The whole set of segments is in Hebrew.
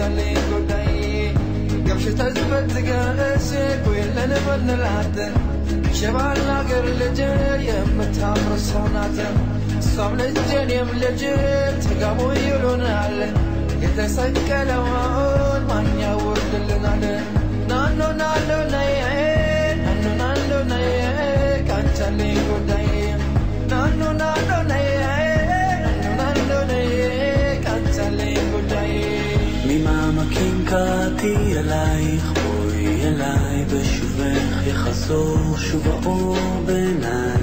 cancelling good day. Capture the bed will never let Chevala girl, but I'm sonata. Some legend, legend, Tagamo Yulunal. Get a cycle on Mania would the Nano, can't tell me good day. Nano, can't tell me good day. ממעמקים קראתי אלייך, בואי אליי בשובך יחזור שוב האור בעיניי,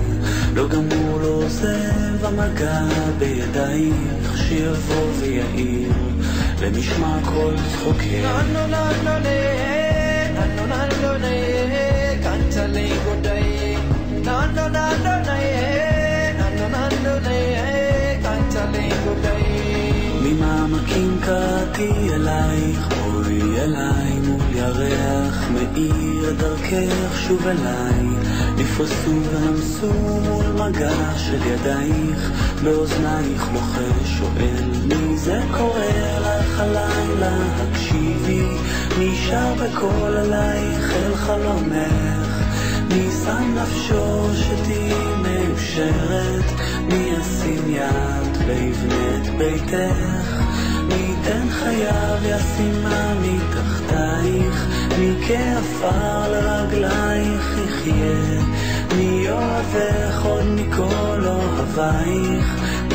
לא גמור לא עוזב המגע בידייך, שיבוא ויעיר למשמע כל צחוקך. Can't tell me good day. Can't tell me good day. ממעמקים קראתי אלייך, בואי אליי מול ירח מאיר דרכך שוב אליי, נפרסו ונמסו מול מגע של ידייך, באוזנייך לוחש שואל מי זה קורא לך הלילה, הקשיבי מי שר בקול עלייך אל חלומך, מי שם נפשו שתהי מאושרת, מי ישים יד ויבנה את ביתך, מי ייתן חייו ישימה מתחתייך, מי כעפר לרגלייך יחיה, מי אוהבך עוד מכל אוהבייך,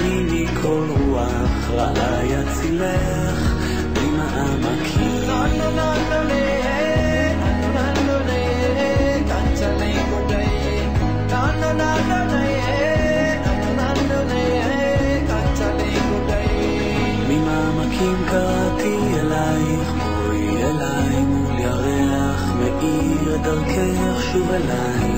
מי מכל רוח רעה יצילך, ממעמקים. ממעמקים קראתי אלייך, בואי אליי מול ירח מאיר דרכך שוב אליי,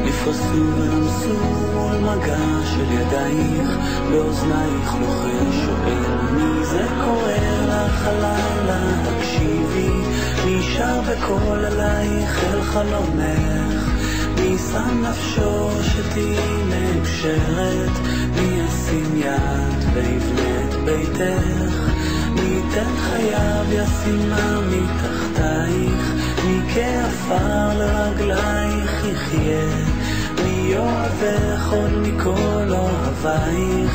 נפרסו ונמסו מול מגע של ידייך, באוזנייך לוחש שואל מי זה קורא לך הלילה, הקשיבי מי שר בקול עלייך אל חלומך, מי שם נפשו שתהי מאושרת, מי ישים יד ויבנה את ביתך, מי ייתן חייו ישימה מתחתייך, מי כעפר לרגלייך יחיה, מי אוהבך עוד מכל אוהבייך,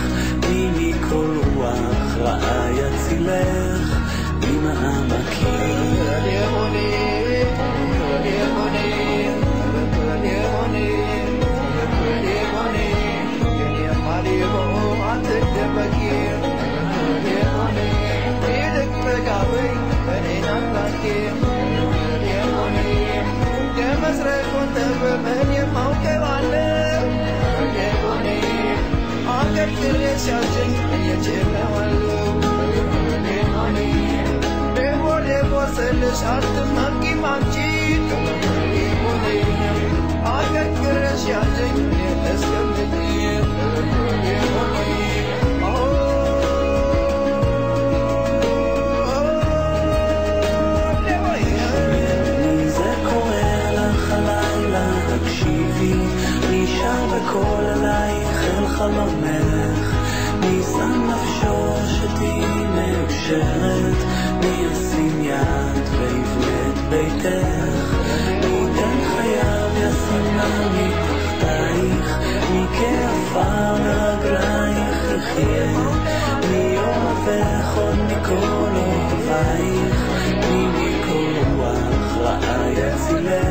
מי מכל רוח רעה יצילך, ממעמקים. בקול עלייך אל חלומך, מי שם נפשו שתהי מאושרת, מי ישים יד ויבנה את ביתך, מי ייתן חייו ישימה מתחתייך, מי כעפר לרגלייך יחיה, מי אוהבך עוד מכל אוהבייך, מי מכל רוח רעה יצילך.